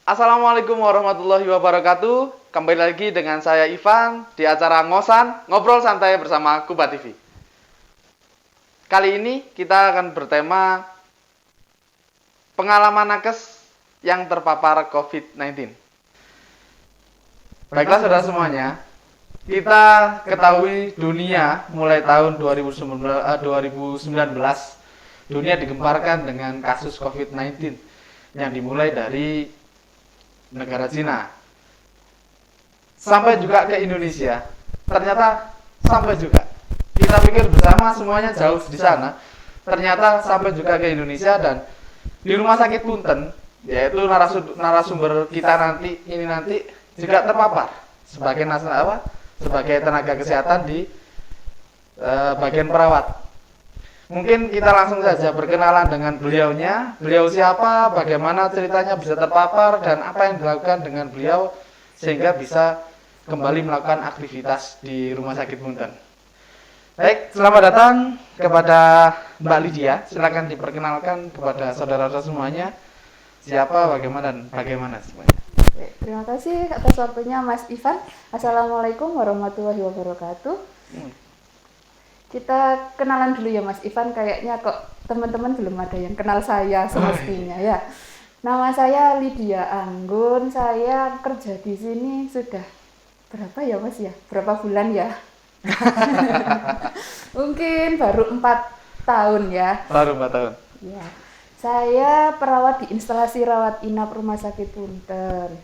Assalamualaikum warahmatullahi wabarakatuh. Kembali lagi dengan saya Ivan di acara Ngosan, Ngobrol Santai bersama Kuba TV. Kali ini kita akan bertema pengalaman nakes yang terpapar COVID-19. Baiklah saudara semuanya, kita ketahui dunia mulai tahun 2019, dunia digemparkan dengan kasus COVID-19 yang dimulai dari negara Cina sampai juga ke Indonesia. Ternyata sampai juga, kita pikir bersama semuanya jauh di sana, ternyata sampai juga ke Indonesia. Dan di Rumah Sakit Punten, yaitu narasumber kita nanti juga terpapar sebagai sebagai tenaga kesehatan di bagian perawat. Mungkin kita langsung saja berkenalan dengan beliaunya. Beliau siapa, bagaimana ceritanya bisa terpapar, dan apa yang dilakukan dengan beliau sehingga bisa kembali melakukan aktivitas di Rumah Sakit Punten. Baik, selamat datang kepada Mbak Lydia. Silakan diperkenalkan kepada saudara-saudara semuanya. Siapa, bagaimana, dan bagaimana semuanya. Terima kasih atas waktunya Mas Ivan. Assalamualaikum warahmatullahi wabarakatuh. Kita kenalan dulu ya Mas Ivan, kayaknya kok teman-teman belum ada yang kenal saya semestinya ya. Nama saya Lydia Anggun, saya kerja di sini sudah berapa ya Mas ya? Berapa bulan ya? Mungkin baru 4 tahun ya. Baru 4 tahun. Ya. Saya perawat di instalasi rawat inap Rumah Sakit Punten.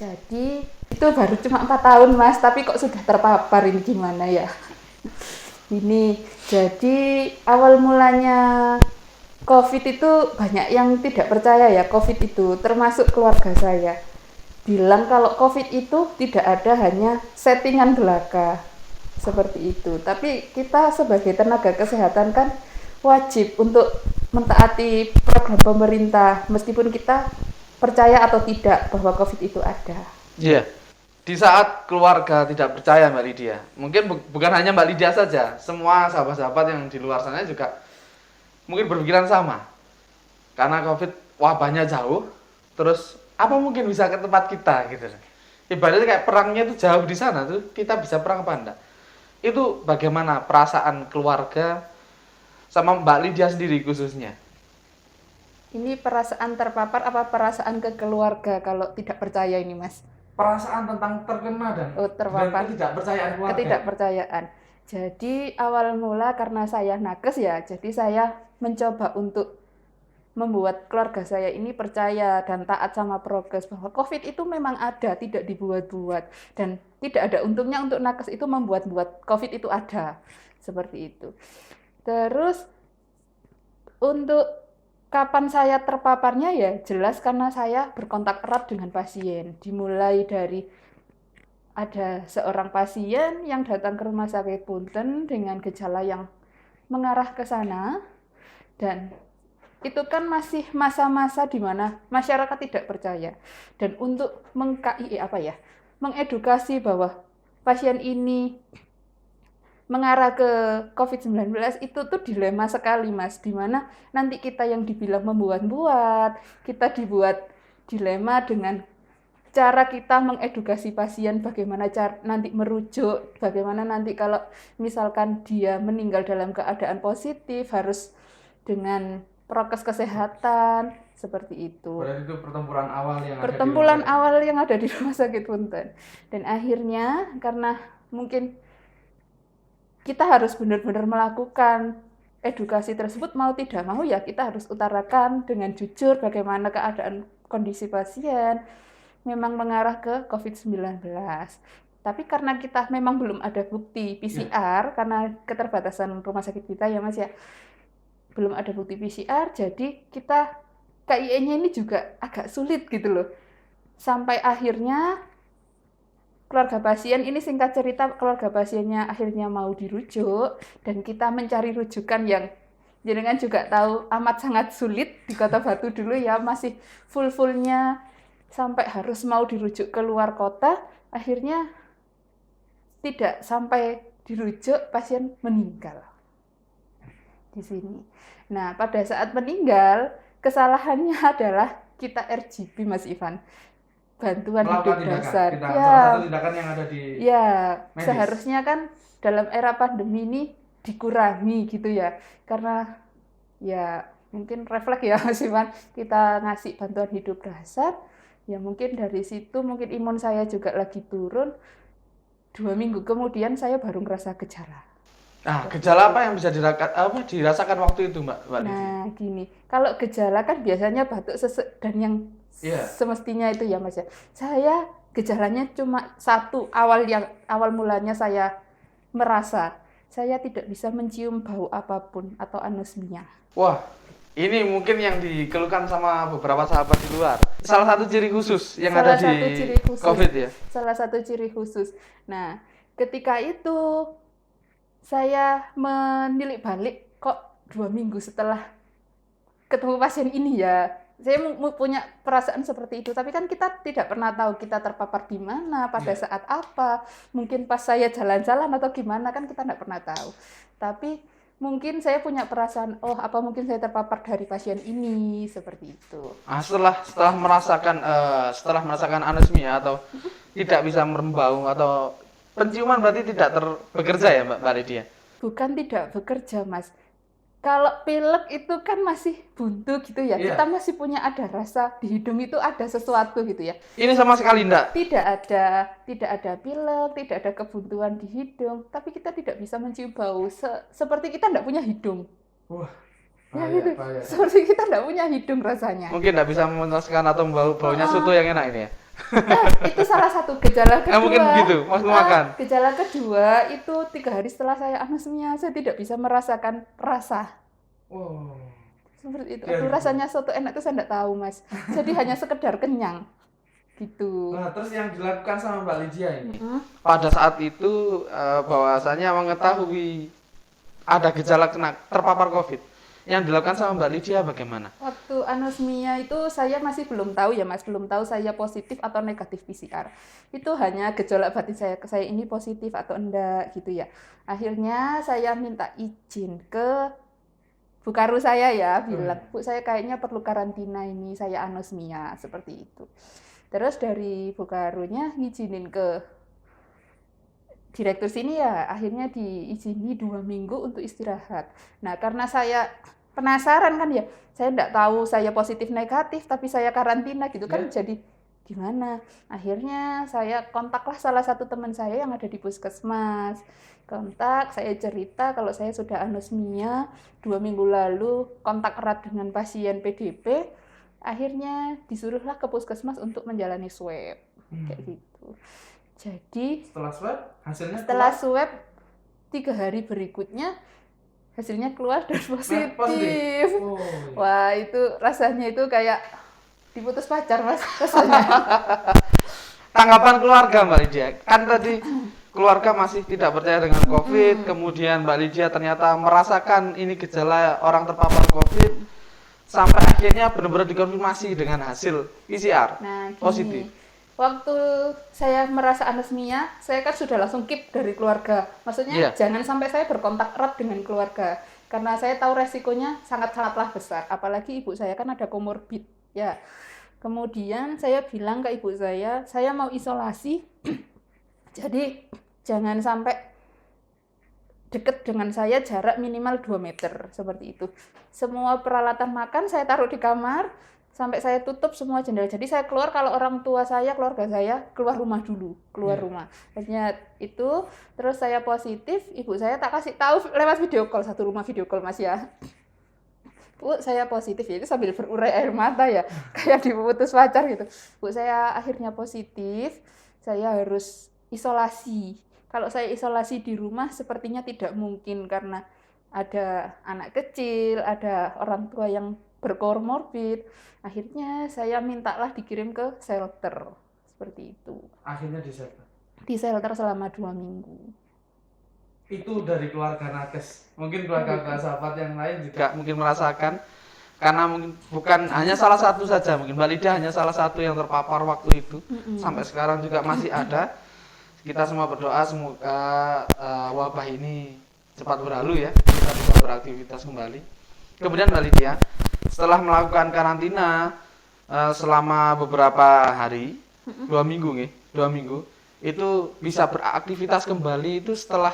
Jadi itu baru cuma 4 tahun Mas, tapi kok sudah terpapar, ini gimana ya? Ini jadi awal mulanya COVID itu banyak yang tidak percaya ya COVID itu, termasuk keluarga saya. Bilang kalau COVID itu tidak ada, hanya settingan belaka. Seperti itu. Tapi kita sebagai tenaga kesehatan kan wajib untuk mentaati program pemerintah meskipun kita percaya atau tidak bahwa COVID itu ada. Iya. Di saat keluarga tidak percaya Mbak Lydia, mungkin bukan hanya Mbak Lydia saja, semua sahabat-sahabat yang di luar sana juga mungkin berpikiran sama. Karena COVID wabahnya jauh, terus apa mungkin bisa ke tempat kita gitu. Ibaratnya kayak perangnya itu jauh di sana tuh, kita bisa perang apa enggak? Itu bagaimana perasaan keluarga sama Mbak Lydia sendiri khususnya? Ini perasaan terpapar apa perasaan ke keluarga kalau tidak percaya ini Mas? Perasaan tentang terkena dan terpapar, ketidakpercayaan keluarga. Ketidakpercayaan. Jadi awal mula karena saya nakes ya, jadi saya mencoba untuk membuat keluarga saya ini percaya dan taat sama prokes bahwa COVID itu memang ada, tidak dibuat-buat, dan tidak ada untungnya untuk nakes itu membuat-buat COVID itu ada, seperti itu. Terus untuk kapan saya terpaparnya ya jelas karena saya berkontak erat dengan pasien. Dimulai dari ada seorang pasien yang datang ke Rumah Sakit Punten dengan gejala yang mengarah ke sana, dan itu kan masih masa-masa di mana masyarakat tidak percaya. Dan untuk mengedukasi bahwa pasien ini mengarah ke COVID-19 itu tuh dilema sekali Mas, dimana nanti kita yang dibilang membuat-buat, kita dibuat dilema dengan cara kita mengedukasi pasien bagaimana cara nanti merujuk, bagaimana nanti kalau misalkan dia meninggal dalam keadaan positif harus dengan prokes kesehatan, seperti itu. Berarti itu Pertempuran awal yang ada di Rumah Sakit Punten. Dan akhirnya karena mungkin kita harus benar-benar melakukan edukasi tersebut, mau tidak mau ya kita harus utarakan dengan jujur bagaimana keadaan kondisi pasien memang mengarah ke COVID-19. Tapi karena kita memang belum ada bukti PCR, karena keterbatasan rumah sakit kita ya Mas ya, belum ada bukti PCR, jadi kita KIE-nya ini juga agak sulit gitu loh. Sampai akhirnya keluarga pasien ini, singkat cerita, keluarga pasiennya akhirnya mau dirujuk dan kita mencari rujukan yang jenengan juga tahu amat sangat sulit di Kota Batu dulu ya, masih full-fullnya sampai harus mau dirujuk ke luar kota. Akhirnya tidak sampai dirujuk, pasien meninggal di sini. Nah, pada saat meninggal kesalahannya adalah kita RGB Mas Ivan, bantuan Melakukan hidup dasar. tindakan, Ya, salah satu tindakan yang ada di ya, medis. seharusnya kan dalam era pandemi ini dikurangi gitu ya. Karena ya mungkin refleks ya Mas Ivan, kita ngasih bantuan hidup dasar, ya mungkin dari situ mungkin imun saya juga lagi turun. 2 minggu kemudian saya baru ngerasa gejala. Nah, gejala apa yang bisa dirasakan waktu itu, Mbak Lidi? Nah, gini, kalau gejala kan biasanya batuk, sesek, dan yang Iya. semestinya itu ya Mas ya. Saya gejalanya cuma satu, awal mulanya saya merasa saya tidak bisa mencium bau apapun atau anosmia. Wah, ini mungkin yang dikeluhkan sama beberapa sahabat di luar. Salah satu ciri khusus yang ada di COVID ya. Salah satu ciri khusus. Nah, ketika itu saya menilik balik, kok 2 minggu setelah ketemu pasien ini ya, saya punya perasaan seperti itu. Tapi kan kita tidak pernah tahu kita terpapar di mana, pada saat apa. Mungkin pas saya jalan-jalan atau gimana, kan kita tidak pernah tahu. Tapi mungkin saya punya perasaan, oh apa mungkin saya terpapar dari pasien ini, seperti itu. Nah, setelah merasakan anosmia atau tidak bisa merembau atau penciuman berarti tidak bekerja ya Mbak Lydia? Bukan tidak bekerja Mas. Kalau pilek itu kan masih buntu gitu ya. Iya. Kita masih punya ada rasa di hidung itu ada sesuatu gitu ya. Ini sama sekali enggak? Tidak ada pilek, tidak ada kebuntuan di hidung, tapi kita tidak bisa mencium bau seperti kita tidak punya hidung. Wah. Ya gitu. Seperti kita tidak punya hidung rasanya. Mungkin enggak bisa memuaskan atau baunya soto yang enak ini ya. Nah, itu salah satu gejala kedua. Mungkin begitu, waktu makan. Gejala kedua itu 3 hari setelah saya anosmia, saya tidak bisa merasakan rasa. Wow. Seperti itu. Ya, Aduh, gitu. rasanya soto enak itu saya tidak tahu Mas. Jadi hanya sekedar kenyang. Gitu. Nah, terus yang dilakukan sama Mbak Lydia ini, pada saat itu bahwasanya mengetahui ada gejala terpapar COVID. Yang dilakukan sama Mbak Lydia bagaimana? Waktu anosmia itu saya masih belum tahu ya Mas, belum tahu saya positif atau negatif PCR. Itu hanya gejolak batin saya ini positif atau enggak gitu ya. Akhirnya saya minta izin ke Bu Karu saya ya, bilang, Bu saya kayaknya perlu karantina ini, saya anosmia, seperti itu. Terus dari Bu Karunya ngizinin ke direktur sini ya, akhirnya diizini 2 minggu untuk istirahat. Nah, karena saya penasaran kan ya, saya enggak tahu saya positif negatif, tapi saya karantina gitu kan, jadi gimana? Akhirnya saya kontaklah salah satu teman saya yang ada di puskesmas. Kontak, saya cerita kalau saya sudah anosmia, 2 minggu lalu kontak erat dengan pasien PDP, akhirnya disuruhlah ke puskesmas untuk menjalani swab, kayak gitu. Jadi Setelah swab, hasilnya setelah swab 3 hari berikutnya hasilnya keluar dan positif. Oh, iya. Wah, itu rasanya itu kayak diputus pacar Mas rasanya. Tanggapan keluarga Mbak Lydia, kan tadi keluarga masih tidak percaya dengan COVID, kemudian Mbak Lydia ternyata merasakan ini gejala orang terpapar COVID, sampai akhirnya benar-benar dikonfirmasi dengan hasil PCR positif. Waktu saya merasa anosmia, saya kan sudah langsung keep dari keluarga. Maksudnya jangan sampai saya berkontak erat dengan keluarga, karena saya tahu resikonya sangat-sangatlah besar. Apalagi ibu saya kan ada komorbid, ya. Kemudian saya bilang ke ibu saya mau isolasi, jadi jangan sampai dekat dengan saya, jarak minimal 2 meter, seperti itu. Semua peralatan makan saya taruh di kamar, sampai saya tutup semua jendela. Jadi saya keluar kalau orang tua saya, keluarga saya keluar rumah dulu, rumah. Akhirnya itu, terus saya positif, ibu saya tak kasih tahu lewat video call, satu rumah video call Mas ya. Bu, saya positif ya, itu sambil berurai air mata ya, kayak diputus pacar gitu. Bu, saya akhirnya positif, saya harus isolasi. Kalau saya isolasi di rumah sepertinya tidak mungkin karena ada anak kecil, ada orang tua yang berkomorbid. Akhirnya saya mintalah dikirim ke shelter, seperti itu. Akhirnya di shelter? Di shelter selama 2 minggu. Itu dari keluarga nakes. Mungkin keluarga sahabat yang lain juga mungkin merasakan, karena mungkin bukan hanya salah satu saja, mungkin Mbak Lydia hanya salah satu yang terpapar waktu itu. Sampai sekarang juga masih ada. Kita semua berdoa semoga wabah ini cepat berlalu ya, kita bisa beraktivitas kembali. Kemudian Mbak Lydia, setelah melakukan karantina selama beberapa hari, 2 minggu nih, 2 minggu itu bisa beraktivitas kembali itu setelah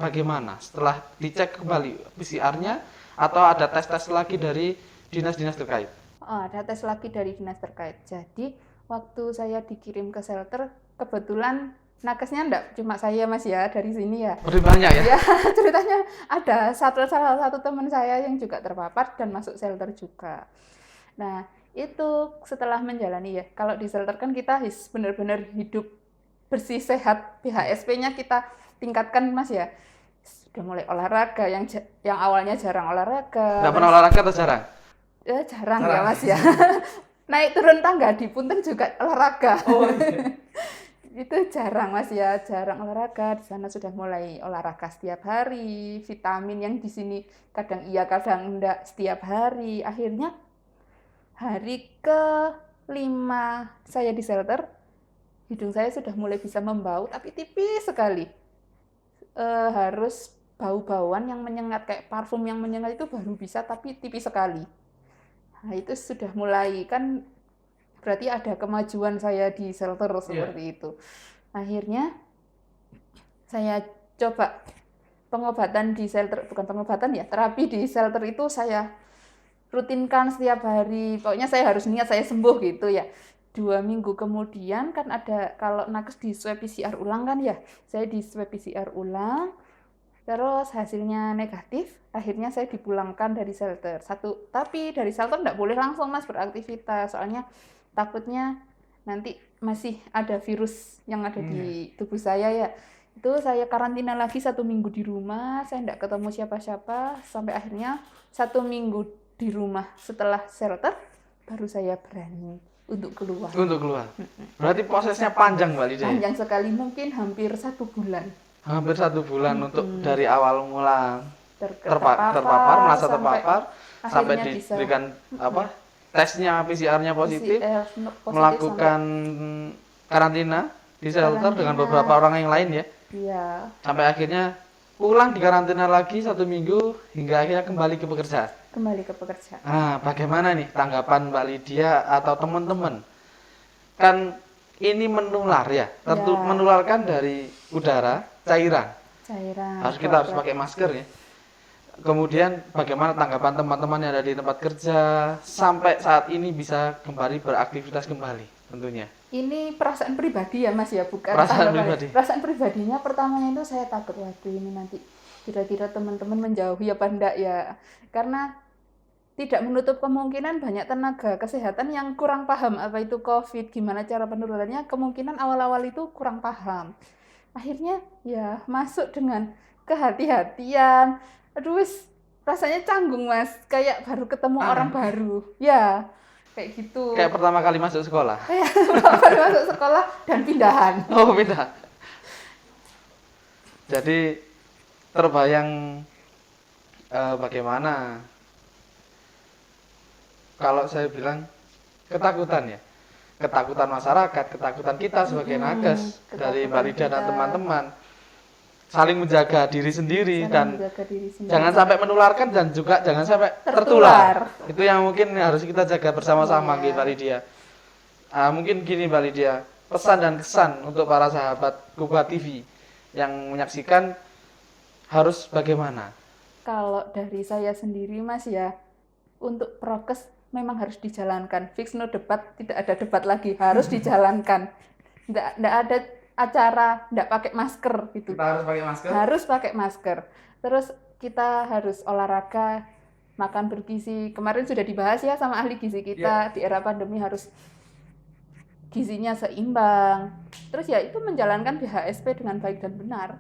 bagaimana? Setelah dicek kembali PCR-nya atau ada tes-tes lagi dari dinas-dinas terkait? Ada tes lagi dari dinas terkait. Jadi waktu saya dikirim ke shelter, kebetulan nakesnya enggak cuma saya Mas ya dari sini ya. Lebih banyak ya? Ya, ceritanya ada salah satu teman saya yang juga terpapar dan masuk shelter juga. Nah, itu setelah menjalani ya. Kalau di shelter kan kita benar-benar hidup bersih sehat, BHSP-nya kita tingkatkan Mas ya. Sudah mulai olahraga yang awalnya jarang olahraga. Nggak pernah olahraga atau jarang? Jarang ya Mas ya. Naik turun tangga di Punten juga olahraga. Oh iya. Itu jarang Mas ya, jarang olahraga. Di sana sudah mulai olahraga setiap hari, vitamin yang di sini kadang iya kadang enggak setiap hari. Akhirnya hari ke-5 saya di shelter, hidung saya sudah mulai bisa membau tapi tipis sekali. Harus bau-bauan yang menyengat kayak parfum yang menyengat itu baru bisa tapi tipis sekali. Nah, itu sudah mulai kan berarti ada kemajuan saya di shelter seperti itu. Akhirnya saya coba pengobatan di shelter, bukan pengobatan ya, terapi di shelter itu saya rutinkan setiap hari. Pokoknya saya harus niat saya sembuh gitu ya. 2 minggu kemudian kan ada kalau nakes di swab PCR ulang kan ya. Saya di swab PCR ulang, terus hasilnya negatif. Akhirnya saya dipulangkan dari shelter. Tapi dari shelter enggak boleh langsung Mas beraktivitas, soalnya takutnya nanti masih ada virus yang ada di tubuh saya ya. Itu saya karantina lagi 1 minggu di rumah, saya enggak ketemu siapa-siapa, sampai akhirnya 1 minggu di rumah setelah shelter, baru saya berani untuk keluar. Untuk keluar. Berarti prosesnya panjang Mbak Lydia? Panjang sekali, mungkin hampir 1 bulan. Hampir 1 bulan untuk dari awal mula terpapar, merasa terpapar, sampai akhirnya bisa diberikan tesnya PCR-nya positif, melakukan karantina di shelter dengan beberapa orang yang lain ya. Iya. Sampai akhirnya pulang di karantina lagi 1 minggu hingga akhirnya kembali ke pekerjaan. Kembali ke pekerjaan. Nah, bagaimana nih tanggapan Mbak Lydia atau teman-teman? Kan ini menular ya, tentu menularkan dari udara, cairan. Kita harus pakai masker ya. Kemudian bagaimana tanggapan teman-teman yang ada di tempat kerja sampai saat ini bisa kembali beraktivitas kembali tentunya? Ini perasaan pribadi ya Mas ya, bukan perasaan pribadi. Perasaan pribadinya pertamanya itu saya takut, waduh ini nanti kira-kira teman-teman menjauhi apa enggak ya. Karena tidak menutup kemungkinan banyak tenaga kesehatan yang kurang paham apa itu COVID, gimana cara penurunannya, kemungkinan awal-awal itu kurang paham. Akhirnya ya masuk dengan kehati-hatian. Aduh rasanya canggung Mas, kayak baru ketemu orang baru. Ya, kayak gitu. Kayak pertama kali masuk sekolah. Pertama kali masuk sekolah dan pindahan. Oh, pindah. Jadi terbayang bagaimana kalau saya bilang ketakutan ya. Ketakutan masyarakat, ketakutan kita sebagai nakes dari Mbak Lydia dan teman-teman. Saling menjaga diri sendiri dan jangan sampai menularkan dan juga jangan sampai tertular. Itu yang mungkin harus kita jaga bersama-sama gitu Mbak Lydia. Mungkin gini Mbak Lydia, pesan dan kesan untuk para sahabat Kuba TV yang menyaksikan harus bagaimana? Kalau dari saya sendiri Mas ya, untuk prokes memang harus dijalankan. Fix no debat, tidak ada debat lagi, harus dijalankan. Nggak ada acara nggak pakai masker gitu. Kita harus pakai masker. Harus pakai masker. Terus kita harus olahraga, makan bergizi. Kemarin sudah dibahas ya sama ahli gizi kita, di era pandemi harus gizinya seimbang. Terus ya itu menjalankan BHSP dengan baik dan benar.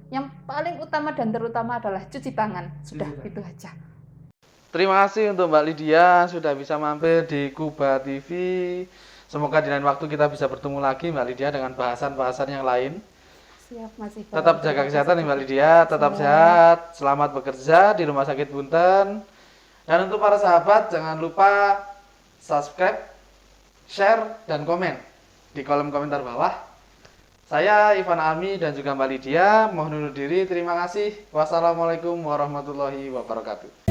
Yang paling utama dan terutama adalah cuci tangan. Sudah itu aja. Terima kasih untuk Mbak Lydia sudah bisa mampir di Kuba TV. Semoga di lain waktu kita bisa bertemu lagi Mbak Lydia dengan bahasan-bahasan yang lain. Siap, masih. Tetap jaga kesehatan Mbak Lydia, tetap sehat, selamat bekerja di Rumah Sakit Punten. Dan untuk para sahabat jangan lupa subscribe, share, dan komen di kolom komentar bawah. Saya Ivan Almi dan juga Mbak Lydia mohon undur diri. Terima kasih. Wassalamualaikum warahmatullahi wabarakatuh.